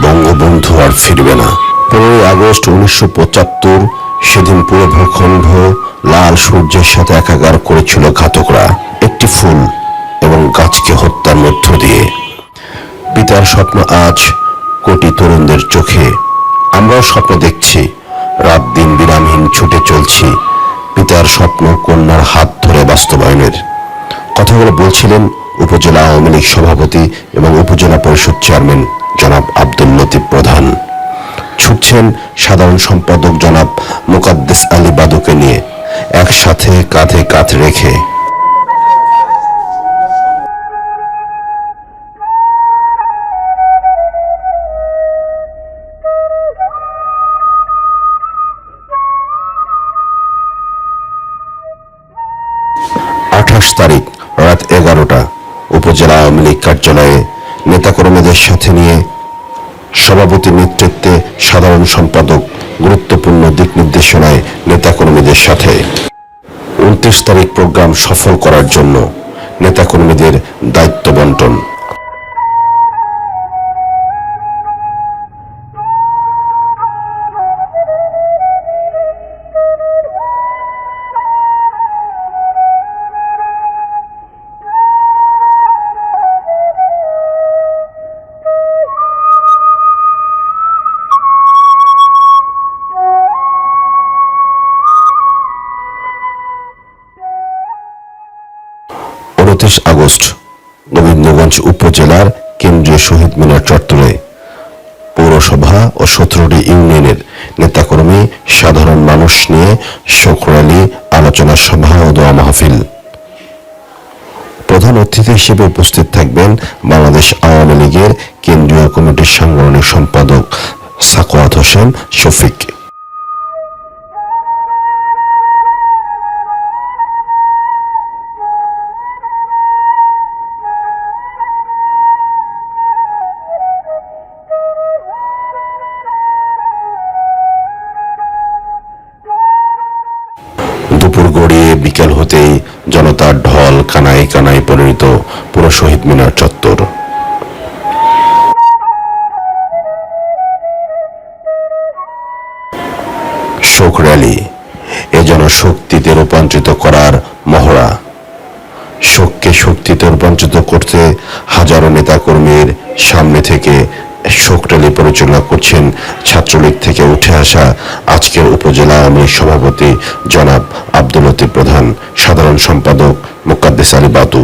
বঙ্গবন্ধু আর ফিরবে না। 15ই আগস্ট 1975 সেদিন পুরো ভূখণ্ড লাল সূর্যের সাথে একাকার করেছিল ঘাতকরা একটি ফুল এবং গাছকে হত্যার মধ্য দিয়ে। পিতার স্বপ্ন আজ কোটি তরুণদের চোখে। আমরাও স্বপ্ন দেখছি, রাত দিন বিরামহীন ছুটে চলছি পিতার স্বপ্ন কন্যার হাত ধরে বাস্তবায়নের। কথাগুলো বলছিলেন উপজেলা আওয়ামী লীগ সভাপতি এবং উপজেলা পরিষদ চেয়ারম্যান জনাব আব্দুল লতিফ প্রধান। ছুটছেন সাধারণ সম্পাদক জনাব মোকাদ্দেস আলী বাদুকে নিয়ে, একসাথে কাঁধে কাঁধ রেখে। তারিখ রাত 11টা উপজেলা আওয়ামী লীগ কার্যালয়ে নেতাকর্মীদের সাথে নিয়ে সভাপতির নেতৃত্বে সাধারণ সম্পাদক গুরুত্বপূর্ণ দিক নির্দেশনায় নেতাকর্মীদের সাথে 29 তারিখ প্রোগ্রাম সফল করার জন্য নেতাকর্মীদের দায়িত্ব বন্টন। আগস্ট গোবিন্দগঞ্জ উপজেলার কেন্দ্রীয় শহীদ মিনার চত্বরে পৌরসভা ও 17টি ইউনিয়নের নেতাকর্মী সাধারণ মানুষ নিয়ে শোক র্যালি, আলোচনা সভা ও দোয়া মাহফিল। প্রধান অতিথি হিসেবে উপস্থিত থাকবেন বাংলাদেশ আওয়ামী লীগের কেন্দ্রীয় কমিটির সাংগঠনিক সম্পাদক সাখাওয়াত হোসেন শফিক। দুপুর গড়িয়ে বিকেল হতেই জনতার ঢল কানায় কানায় পরিণত পুরো শহীদ মিনার চত্বর। শোক র্যালি এ যেন শক্তিতে রূপান্তরিত করার মহড়া। শোককে শক্তিতে রূপান্তরিত করতে হাজারো নেতাকর্মীর সামনে থেকে শোক র্যালি পরিচালনা করছেন ছাত্রলীগ থেকে উঠে আসা আজকের উপজেলা আওয়ামী লীগ সভাপতি জনাব আব্দুল লতিফ প্রধান, সাধারণ সম্পাদক মোকাদ্দেস আলী বাদু।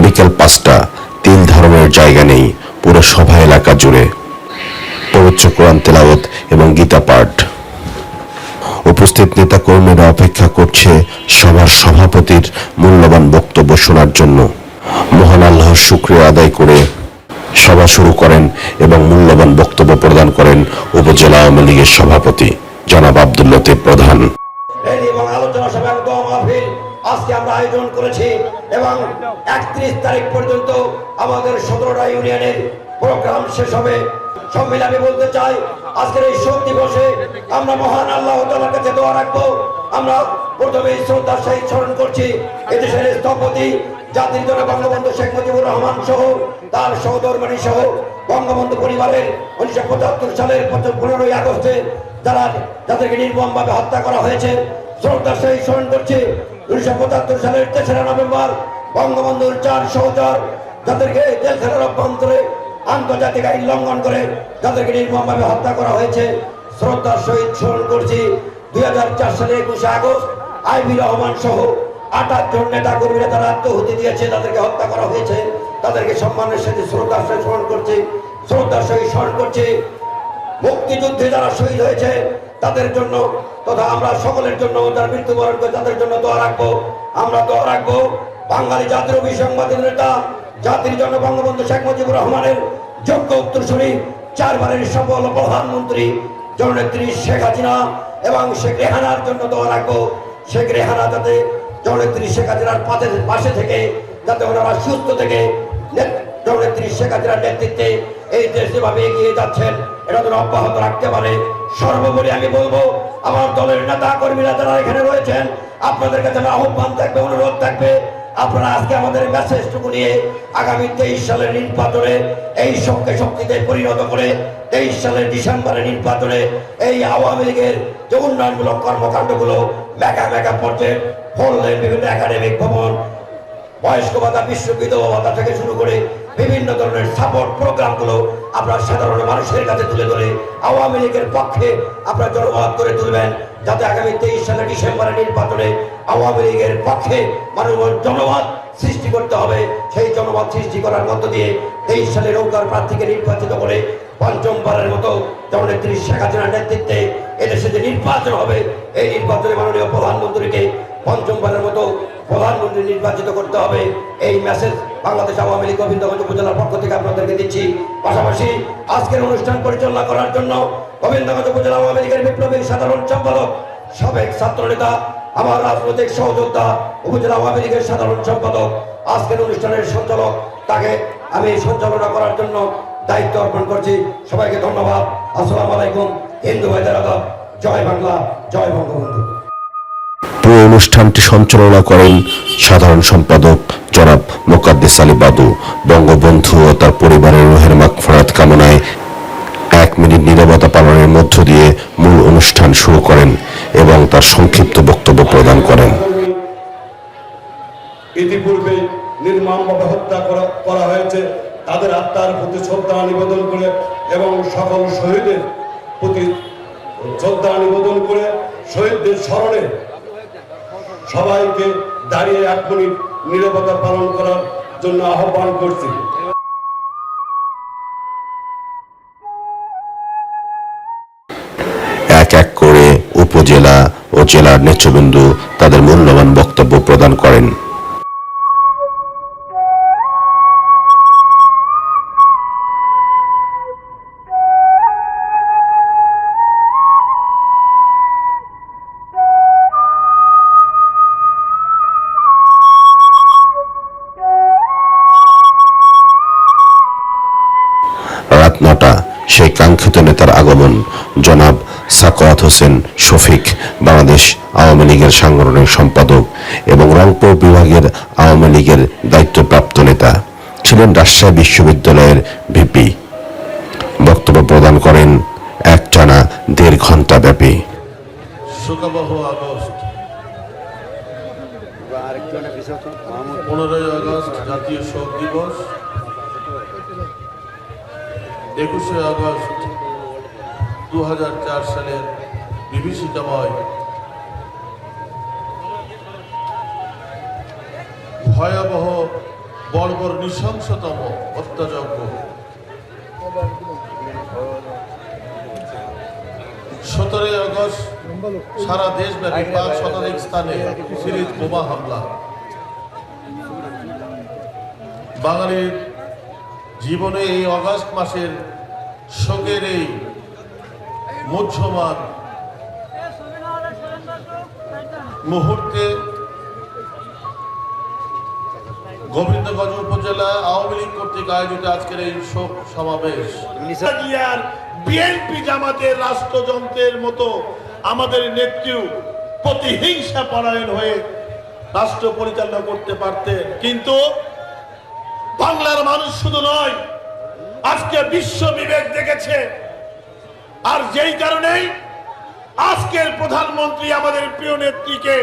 বিকেল 5টা, তিল ধারণের জায়গা নেই পুরো সভা এলাকা জুড়ে। পবিত্র কোরআন তেলাওয়াত এবং গীতা পাঠ। উপস্থিত নেতাকর্মীরা অপেক্ষা করছে সভার সভাপতির মূল্যবান বক্তব্য শোনার জন্য। মহান আল্লাহর শুকরিয়া আদায় করে সভা শুরু করেন এবং মূল্যবান বক্তব্য প্রদান করেন উপজেলা আওয়ামী লীগের সভাপতি জনাব আব্দুল লতিফ প্রধান। আজকে আমরা আয়োজন করেছি এবং 31 তারিখ পর্যন্ত আমাদের 17টা ইউনিয়নের প্রোগ্রাম শেষ হবে। সম্মিলনে বলতে চাই, আজকের এই শোক দিবসে আমরা মহান আল্লাহ তাআলার কাছে দোয়া রাখবো। আমরা প্রথমে শ্রদ্ধার সহিত স্মরণ করছি এদেশের স্থপতি জাতির জনক বঙ্গবন্ধু শেখ মুজিবুর রহমান সহ তার সহধর্মিণী সহ বঙ্গবন্ধু পরিবারের 1975 সালের 15ই আগস্টে যাদেরকে নির্মমভাবে হত্যা করা হয়েছে শ্রদ্ধার সহিত স্মরণ করছি 1975 সালের 3রা নভেম্বর বঙ্গবন্ধুর 4 সহচর যাদেরকে জেলখানার অভ্যন্তরে আন্তর্জাতিক আইন লঙ্ঘন করে যাদেরকে নির্মমভাবে হত্যা করা হয়েছে শ্রদ্ধার সহিত স্মরণ করছি 2004 সালের 21 আগস্ট আইবি রহমান সহ 28 জন নেতা কর্মীরা যারা আত্মহত্যা দিয়েছে তাদেরকে হত্যা করা হয়েছে তাদেরকে সম্মানের সাথে শ্রদ্ধার সহিত স্মরণ করছি। শ্রদ্ধার সহিত স্মরণ করছি মুক্তিযুদ্ধে যারা শহীদ হয়েছে তাদের জন্য তথা আমরা সকলের জন্য যারা মৃত্যুবরণ করে তাদের জন্য দোয়া রাখবো। আমরা দোয়া রাখবো বাঙালি জাতীয় বিসংবাদের নেতা জাতির জন্য বঙ্গবন্ধু শেখ মুজিবুর রহমানের যোগ্য উত্তরসূরি 4 বারের সফল প্রধানমন্ত্রী জননেত্রী শেখ হাসিনা এবং শেখ রেহানার জন্য দোয়া রাখবো। শেখ রেহানা যাতে জননেত্রী শেখ হাসিনার পাশে থেকে যাতে ওনারা সুস্থ থেকে জননেত্রী শেখ হাসিনার নেতৃত্বে এই দেশ যেভাবে এগিয়ে যাচ্ছেন এটা যেন অব্যাহত রাখতে পারে। সর্বোপরি আমি বলবো আমার দলের নেতা কর্মীরা যারা এখানে রয়েছেন আপনাদের কাছে আহ্বান থাকবে, অনুরোধ থাকবে, আপনারা আজকে আমাদের মেসেজটুকু নিয়ে আগামী 23 সালের নির্বাচনে এই শক্তি শক্তিতে পরিণত করে 23 সালের ডিসেম্বরের নির্বাচনে এই আওয়ামী লীগের যে উন্নয়নমূলক কর্মকাণ্ডগুলো মেগা প্রজেক্ট, 4 লেন, বিভিন্ন একাডেমিক ভবন, বয়স্ক ভাতা, বিশ্ব বিধবা ভাতা থেকে শুরু করে বিভিন্ন ধরনের সাপোর্ট প্রোগ্রামগুলো আপনার সাধারণ মানুষের কাছে তুলে ধরে আওয়ামী লীগের পক্ষে আপনার জনমত করে তুলবেন, যাতে আগামী 23 সালের ডিসেম্বরের নির্বাচনে আওয়ামী লীগের পক্ষে মানুষের জনমত সৃষ্টি করতে হবে। সেই জনমত সৃষ্টি করার মধ্য দিয়ে 23 সালে নৌকার প্রার্থীকে নির্বাচিত করে পঞ্চমবারের মতো জননেত্রী শেখ হাসিনার নেতৃত্বে এদেশে যে নির্বাচন হবে এই নির্বাচনে মাননীয় প্রধানমন্ত্রীকে পঞ্চমবারের মতো প্রধানমন্ত্রী নির্বাচিত করতে হবে। এই মেসেজ বাংলাদেশ আওয়ামী লীগ গোবিন্দগঞ্জ উপজেলার পক্ষ থেকে আপনাদেরকে দিচ্ছি। পাশাপাশি আজকের অনুষ্ঠান পরিচালনা করার জন্য গোবিন্দগঞ্জ উপজেলা আওয়ামী লীগের বিপ্লবী সাধারণ সম্পাদক, সাবেক ছাত্রনেতা, আমার রাজনৈতিক সহযোদ্ধা, উপজেলা আওয়ামী লীগের সাধারণ সম্পাদক, আজকের অনুষ্ঠানের সঞ্চালক, তাকে আমি সঞ্চালনা করার জন্য দায়িত্ব অর্পণ করছি। সবাইকে ধন্যবাদ। আসসালামু আলাইকুম। হিন্দু ভাইদের আদাব। জয় বাংলা, জয় বঙ্গবন্ধু। পুরো অনুষ্ঠানটি সঞ্চালনা করেন সাধারণ সম্পাদক জনাব মোকাদ্দেস আলী বাবু। বঙ্গবন্ধু ও তার পরিবারের রুহের মাগফিরাত কামনায় 1 মিনিট নীরবতা পালনের মধ্য দিয়ে মূল অনুষ্ঠান শুরু করেন এবং তার সংক্ষিপ্ত বক্তব্য প্রদান করেন। ইতিপূর্বে নির্মমভাবে হত্যা করা হয়েছে তাদের আত্মার প্রতি শ্রদ্ধা নিবেদন করে এবং সকল শহীদের প্রতি শ্রদ্ধা নিবেদন করে শহীদদের স্মরণে সবাইকে দাঁড়িয়ে 1 মিনিট নীরবতা পালন করার জন্য আহ্বান করছি। এক এক করে উপজেলা ও জেলার নেতৃবৃন্দ তাদের মূল্যবান বক্তব্য প্রদান করেন। রাত 9টা সেই কাঙ্ক্ষিত নেতার আগমন। জনাব সাখাওয়াত হোসেন শফিক বাংলাদেশ আওয়ামী লীগের সাংগঠনিক সম্পাদক এবং রংপুর বিভাগের আওয়ামী লীগের দায়িত্বপ্রাপ্ত নেতা ছিলেন। রাজশাহী বিশ্ববিদ্যালয়ের ভিপি বক্তব্য প্রদান করেন একটানা 1.5 ঘন্টা ব্যাপী। শোকাবহ আগস্ট, 15ই আগস্ট জাতীয় শোক দিবস, 21শে আগস্ট 2004 সালের বিভীষিকাময় ভয়াবহ বর্বর নৃশংসতম হত্যাযজ্ঞ। 17ই আগস্ট সারা দেশব্যাপী 5 শতাধিক স্থানে সিরিজ বোমা হামলা। বাঙালির জীবনে এই আগস্ট মাসের শোকের এই মুহ্যমান মুহূর্তে গোবিন্দগঞ্জ উপজেলা আওয়ামী লীগ কর্তৃক আয়োজিত আজকের এই শোক সমাবেশ বিএনপি জামাতের রাষ্ট্রযন্ত্রের মতো আমাদের নেত্রী প্রতিহিংসা পরায়ণ হয়ে রাষ্ট্র পরিচালনা করতে পারতেন, কিন্তু বাংলার মানুষ শুধু নয় আজকে বিশ্ব বিবেক দেখেছে। আর যেই কারণেই আজকের প্রধানমন্ত্রী আমাদের প্রিয় নেত্রীকে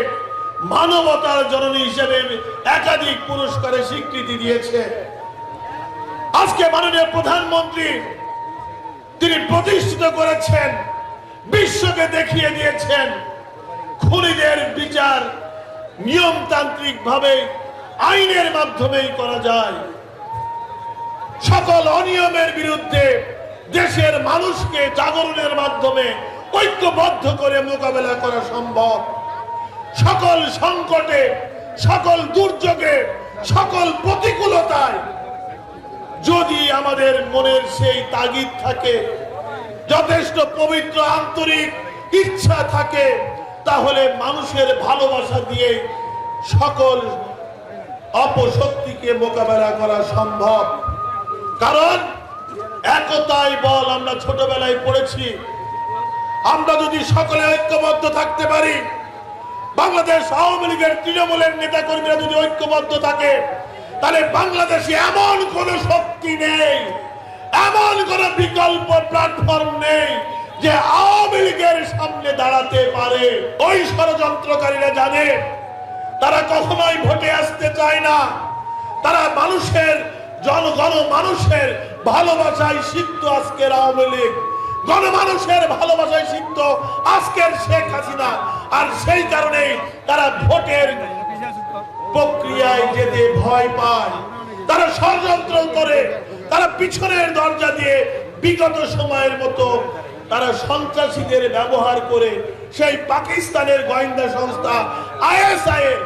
মানবতার জননী হিসেবে একাধিক পুরস্কারে স্বীকৃতি দিয়েছে। আজকে মাননীয় প্রধানমন্ত্রী তিনি প্রতিষ্ঠিত করেছেন, বিশ্বকে দেখিয়ে দিয়েছেন খুনিদের বিচার নিয়মতান্ত্রিক ভাবে আইনের মাধ্যমেই করা যায়। সকল অনিয়মের বিরুদ্ধে দেশের মানুষকে জাগরণের মাধ্যমে ঐক্যবদ্ধ করে মোকাবেলা করা সম্ভব। সকল সংকটে, সকল দুর্যোগে, সকল প্রতিকূলতায় যদি আমাদের মনের সেই তাগিদ থাকে, যথেষ্ট পবিত্র আন্তরিক ইচ্ছা থাকে, তাহলে মানুষের ভালোবাসা দিয়ে সকল অপশক্তিকে মোকাবেলা করা সম্ভব। কারণ একতাই বল, আমরা ছোটবেলায় পড়েছি। আমরা যদি সকলে ঐক্যবদ্ধ থাকতে পারি, বাংলাদেশ আওয়ামী লীগের তৃণমূলের নেতা কর্মীরা যদি ঐক্যবদ্ধ থাকে, তাহলে বাংলাদেশে এমন কোন শক্তি নেই, এমন কোন বিকল্প প্ল্যাটফর্ম নেই যে আওয়ামী লীগের সামনে দাঁড়াতে পারে। ওই ষড়যন্ত্রকারীরা জানে তারা কখনোই ভোটে আসতে চায় না। তারা মানুষের মানুষের ভালোবাসায় সিক্ত আজকের আওয়ামী লীগ, গণমানুষের ভালোবাসায় সিক্ত আজকের শেখ হাসিনা। আর সেই কারণেই তারা ভোটের প্রক্রিয়ায় যেতে ভয় পায়, তারা ষড়যন্ত্র করে, তারা পিছনের দরজা দিয়ে বিগত সময়ের মতো তারা সন্ত্রাসীদের ব্যবহার করে সেই পাকিস্তানের গোয়েন্দা সংস্থা ISI এর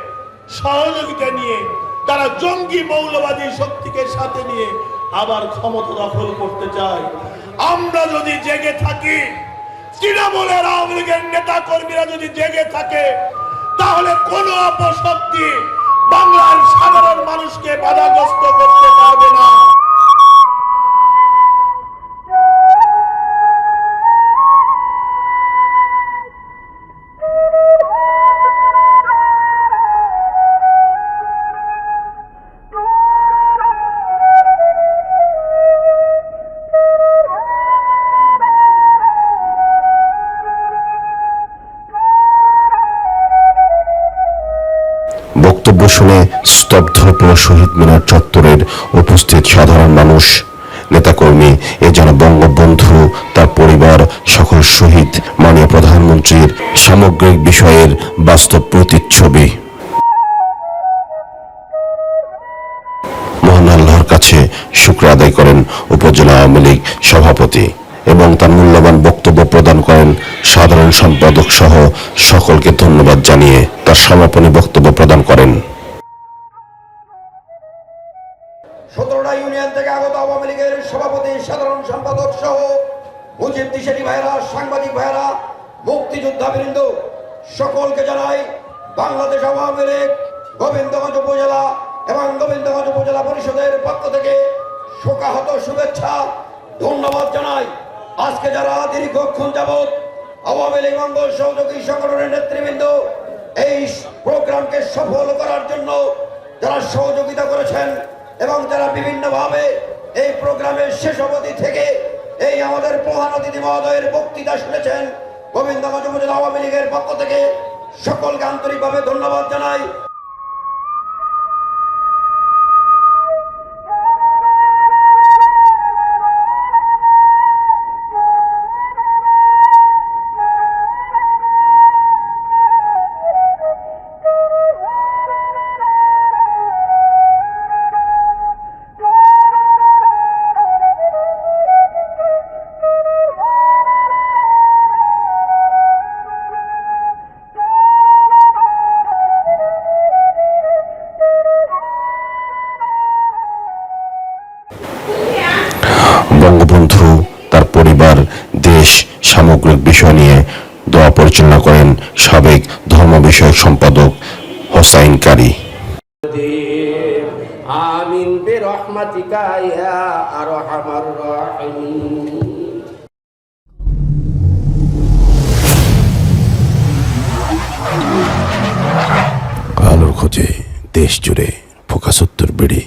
সহযোগিতা নিয়ে তারা জঙ্গি মৌলবাদী শক্তিকে সাথে নিয়ে আবার ক্ষমতা দখল করতে চায়। আমরা যদি জেগে থাকি, তৃণমূলের আওয়ামী লীগের নেতা কর্মীরা যদি জেগে থাকে, তাহলে কোন অপশক্তি বাংলার সাধারণ মানুষকে বাধাগ্রস্ত করতে পারবে না। বক্তব্য শুনে স্তব্ধ হল শহীদ মিনার চত্বরের উপস্থিত সাধারণ মানুষ, নেতাকর্মী। এ যেন বঙ্গবন্ধু, তার পরিবার, সকল শহীদ, মাননীয় প্রধানমন্ত্রীর সামগ্রিক বিষয়ের বাস্তব প্রতিচ্ছবি। মহান আল্লাহর কাছে শুকর আদায় করেন উপজেলা আওয়ামী লীগ সভাপতি এবং তার মূল্যবান বক্তব্য প্রদান করেন সাধারণ সম্পাদক সহ সকলকে ধন্যবাদ জানিয়ে তার সমাপনী বক্তব্য প্রদান করেন। 17টা ইউনিয়ন থেকে আগত আওয়ামী লীগের সভাপতি, সাধারণ সম্পাদক সহ মুজিব দিশারি ভাইরা, সাংবাদিক ভাইরা, মুক্তিযোদ্ধাবৃন্দ, সকলকে জানাই বাংলাদেশ আওয়ামী লীগ গোবিন্দগঞ্জ উপজেলা এবং গোবিন্দগঞ্জ উপজেলা পরিষদের পক্ষ থেকে শোকাহত শুভেচ্ছা, ধন্যবাদ জানাই। আজকে যারা দীর্ঘক্ষণ যাবৎ আওয়ামী লীগ অঙ্গ সহযোগী সংগঠনের নেতৃবৃন্দ এই প্রোগ্রামকে সফল করার জন্য যারা সহযোগিতা করেছেন এবং যারা বিভিন্নভাবে এই প্রোগ্রামের শেষ অবধি থেকে এই আমাদের প্রধান অতিথি মহোদয়ের বক্তৃতা শুনেছেন, গোবিন্দগঞ্জ উপজেলা আওয়ামী লীগের পক্ষ থেকে সকলকে আন্তরিকভাবে ধন্যবাদ জানাই। বঙ্গবন্ধু, তার পরিবার, দেশ সামগ্রিক বিষয় নিয়ে দোয়া পরিচালনা করেন সাবেক ধর্ম বিষয়ক সম্পাদক হোসাইন কারি। আমিন বিরহমাতিকা ইয়া আরহামার রাহিমিন। আলোর খোঁজে দেশ জুড়ে ফোকাস উত্তর বেড়ে